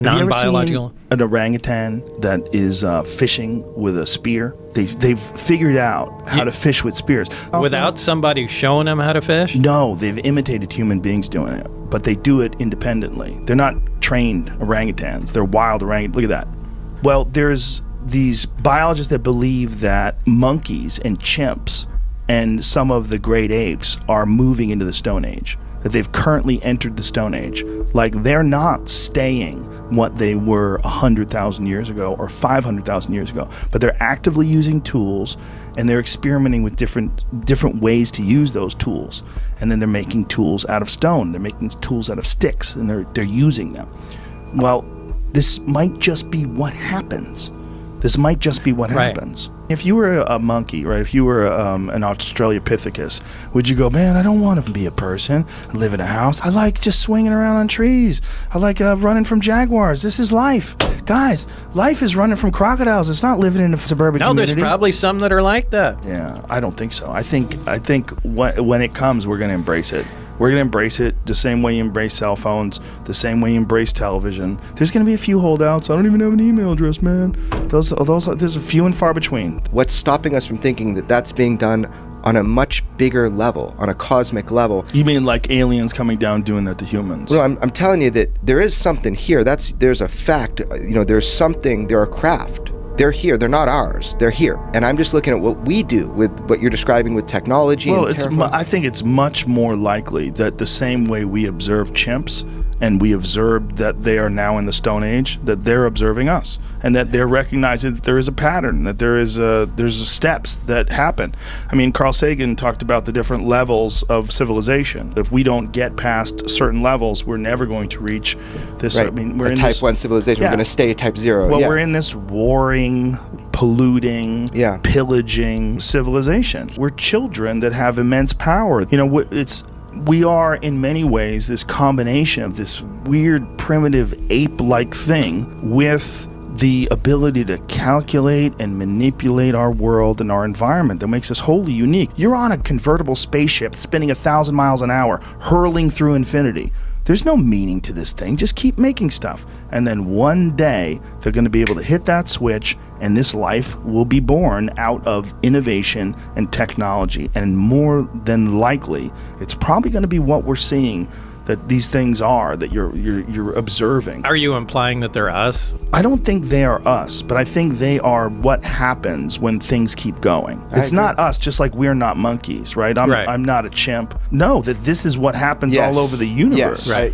Non-biological? An orangutan that is fishing with a spear? They've figured out how to fish with spears. Without somebody showing them how to fish? No, they've imitated human beings doing it, but they do it independently. They're not trained orangutans. They're wild orangutans. Look at that. Well, there's these biologists that believe that monkeys and chimps and some of the great apes are moving into the Stone Age, that they've currently entered the Stone Age. Like, they're not staying what they were 100,000 years ago or 500,000 years ago, but they're actively using tools, and they're experimenting with different ways to use those tools. And then they're making tools out of stone. They're making tools out of sticks, and they're using them. Well, this might just be what happens. This might just be what happens. If you were a monkey, right? If you were an Australopithecus, would you go, man, I don't want to be a person, live in a house. I like just swinging around on trees. I like running from jaguars. This is life. Guys, life is running from crocodiles. It's not living in a suburban community. No, there's probably some that are like that. Yeah, I don't think so. I think when it comes, we're going to embrace it. We're going to embrace it the same way you embrace cell phones, the same way you embrace television. There's going to be a few holdouts. I don't even have an email address, man. Those there's a few and far between. What's stopping us from thinking that that's being done on a much bigger level, on a cosmic level? You mean like aliens coming down doing that to humans? No, I'm telling you that there is something here. There's a fact. There's something. They're a craft. They're here. They're not ours. They're here. And I'm just looking at what we do with what you're describing with technology. Well, and I think it's much more likely that the same way we observe chimps and we observe that they are now in the Stone Age, that they're observing us, and that they're recognizing that there is a pattern, that there's steps that happen. I mean, Carl Sagan talked about the different levels of civilization. If we don't get past certain levels, we're never going to reach this. Right. I mean, we're a in type this, 1 civilization. Yeah. We're going to stay at type 0. Well, we're in this warring, polluting, pillaging civilization. We're children that have immense power. We are in many ways this combination of this weird primitive ape-like thing with the ability to calculate and manipulate our world and our environment that makes us wholly unique. You're on a convertible spaceship spinning 1,000 miles an hour, hurling through infinity. There's no meaning to this thing. Just keep making stuff. And then one day, they're going to be able to hit that switch, and this life will be born out of innovation and technology. And more than likely, it's probably going to be what we're seeing that these things are, that you're observing. Are you implying that they're us? I don't think they are us, but I think they are what happens when things keep going. It's not us, just like we're not monkeys, right? I'm not a chimp. No, that this is what happens all over the universe. Yes. Right.